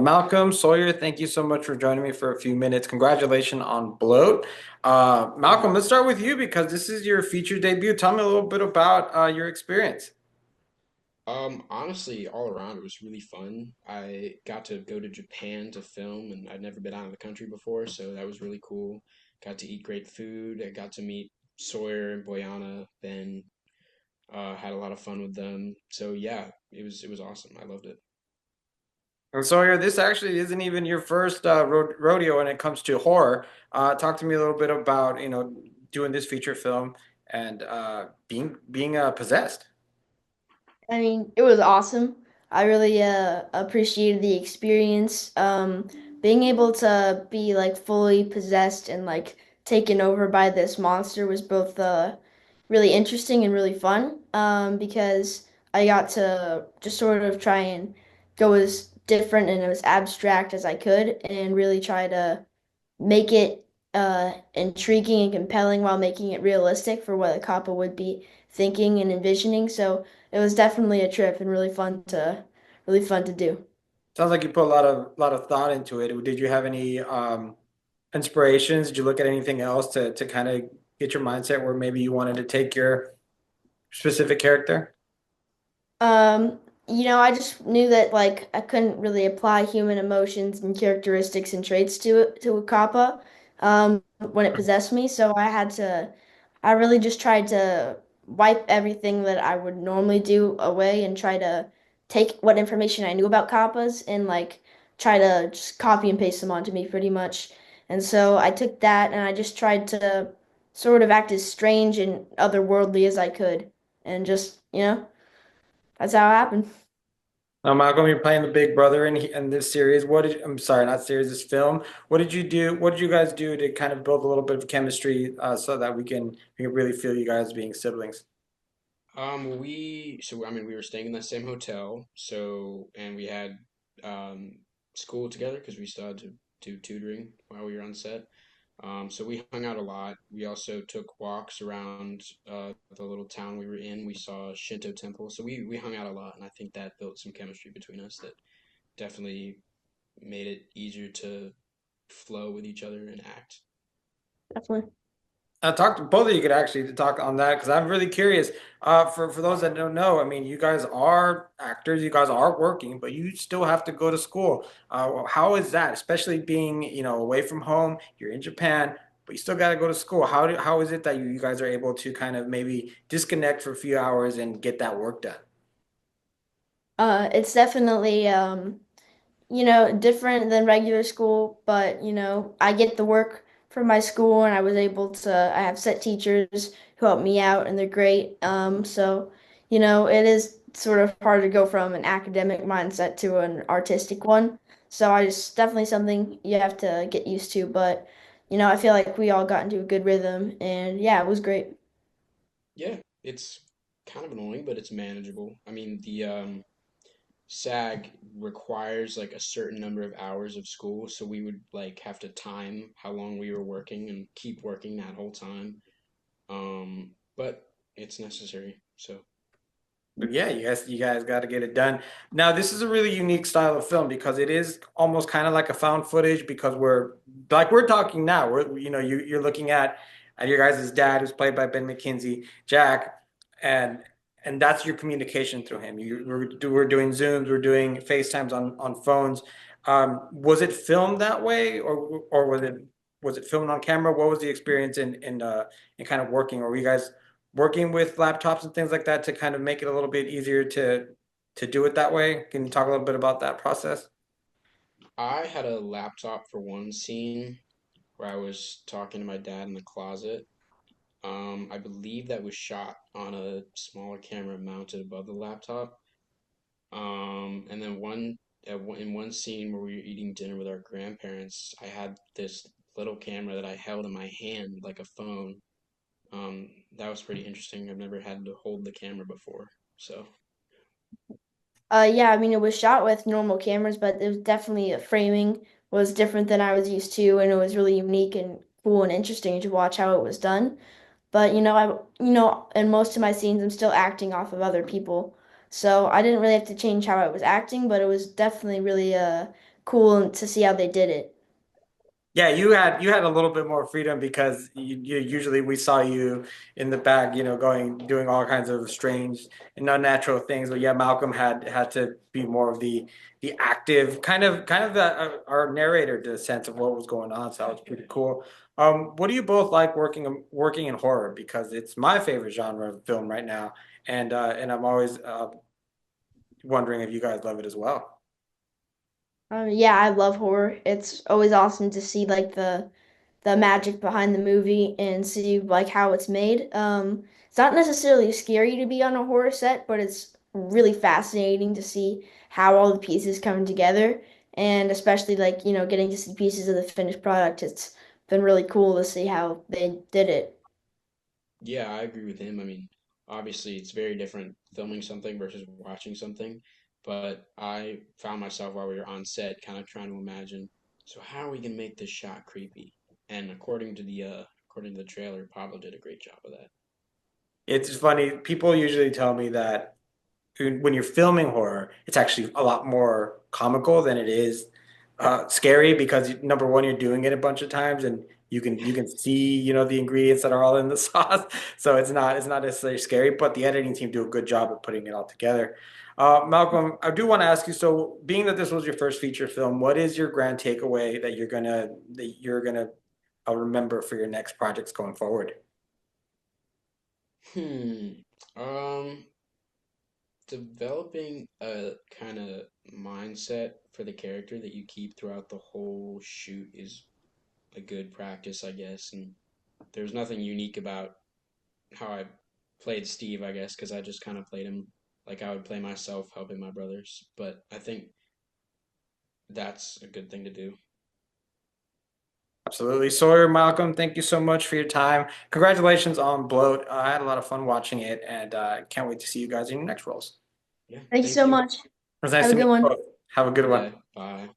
Malcolm Sawyer, thank you so much for joining me for a few minutes. Congratulations on Bloat. Malcolm, let's start with you because this is your feature debut. Tell me a little bit about your experience. Honestly, all around, it was really fun. I got to go to Japan to film, and I'd never been out of the country before, so that was really cool. Got to eat great food. I got to meet Sawyer and Bojana, Ben. Had a lot of fun with them. So yeah, it was awesome. I loved it. And Sawyer, this actually isn't even your first rodeo when it comes to horror. Talk to me a little bit about, doing this feature film and being possessed. I mean, it was awesome. I really appreciated the experience. Being able to be like fully possessed and like taken over by this monster was both really interesting and really fun. Because I got to just sort of try and go as different and as abstract as I could and really try to make it intriguing and compelling while making it realistic for what a couple would be thinking and envisioning. So it was definitely a trip and really fun to do. Sounds like you put a lot of thought into it. Did you have any inspirations? Did you look at anything else to kind of get your mindset where maybe you wanted to take your specific character? I just knew that like I couldn't really apply human emotions and characteristics and traits to a kappa when it possessed me. So I really just tried to wipe everything that I would normally do away and try to take what information I knew about kappas and like try to just copy and paste them onto me pretty much. And so I took that and I just tried to sort of act as strange and otherworldly as I could and just, that's how it happened. Malcolm, you're playing the big brother in this series. I'm sorry, not series, this film. What did you do? What did you guys do to kind of build a little bit of chemistry so that we can really feel you guys being siblings? We were staying in the same hotel, and we had school together because we started to do tutoring while we were on set. So we hung out a lot. We also took walks around the little town we were in. We saw a Shinto temple, so we hung out a lot, and I think that built some chemistry between us that definitely made it easier to flow with each other and act. Definitely. Talk to both of you could actually talk on that because I'm really curious. For those that don't know, I mean, you guys are actors, you guys are working, but you still have to go to school. How is that, especially being, away from home? You're in Japan, but you still got to go to school. How is it that you guys are able to kind of maybe disconnect for a few hours and get that work done? It's definitely different than regular school, but I get the work from my school and I have set teachers who help me out and they're great. It is sort of hard to go from an academic mindset to an artistic one. So I just definitely something you have to get used to, but I feel like we all got into a good rhythm and yeah, it was great. Yeah, it's kind of annoying, but it's manageable. I mean, the SAG requires like a certain number of hours of school, so we would like have to time how long we were working and keep working that whole time. But it's necessary. So But yeah, you guys got to get it done. Now, this is a really unique style of film because it is almost kind of like a found footage because we're talking now. You're looking at your guys' dad who's played by Ben McKenzie, Jack, and and that's your communication through him. We're doing Zooms, we're doing FaceTimes on phones. Was it filmed that way, or was it filmed on camera? What was the experience in kind of working? Or were you guys working with laptops and things like that to kind of make it a little bit easier to do it that way? Can you talk a little bit about that process? I had a laptop for one scene where I was talking to my dad in the closet. I believe that was shot on a smaller camera mounted above the laptop. And then in one scene where we were eating dinner with our grandparents, I had this little camera that I held in my hand like a phone. That was pretty interesting. I've never had to hold the camera before. So, Yeah, I mean, it was shot with normal cameras, but it was definitely framing was different than I was used to, and it was really unique and cool and interesting to watch how it was done. But in most of my scenes, I'm still acting off of other people, so I didn't really have to change how I was acting, but it was definitely really cool to see how they did it. Yeah, you had a little bit more freedom because you usually we saw you in the back, going doing all kinds of strange and unnatural things. But yeah, Malcolm had to be more of the active kind of our narrator to the sense of what was going on. So that was pretty cool. What do you both like working in horror? Because it's my favorite genre of film right now, and I'm always wondering if you guys love it as well. Yeah, I love horror. It's always awesome to see like the magic behind the movie and see like how it's made. It's not necessarily scary to be on a horror set, but it's really fascinating to see how all the pieces come together, and especially like, getting to see pieces of the finished product. It's been really cool to see how they did it. Yeah, I agree with him. I mean, obviously, it's very different filming something versus watching something. But I found myself while we were on set kind of trying to imagine, so how are we gonna make this shot creepy? And according to the trailer, Pablo did a great job of that. It's funny. People usually tell me that when you're filming horror, it's actually a lot more comical than it is scary because number one, you're doing it a bunch of times and you can see the ingredients that are all in the sauce, so it's not necessarily scary. But the editing team do a good job of putting it all together. Malcolm, I do want to ask you. So, being that this was your first feature film, what is your grand takeaway that you're gonna remember for your next projects going forward? Hmm. Um, Developing a kind of mindset for the character that you keep throughout the whole shoot is a good practice, I guess. And there's nothing unique about how I played Steve, I guess, because I just kind of played him like I would play myself helping my brothers. But I think that's a good thing to do. Absolutely. Sawyer, Malcolm, thank you so much for your time. Congratulations on Bloat. I had a lot of fun watching it and can't wait to see you guys in your next roles. Yeah, Thank you thank so you. much. It was nice Have a to meet good you one. both. Have a good one. Yeah, bye.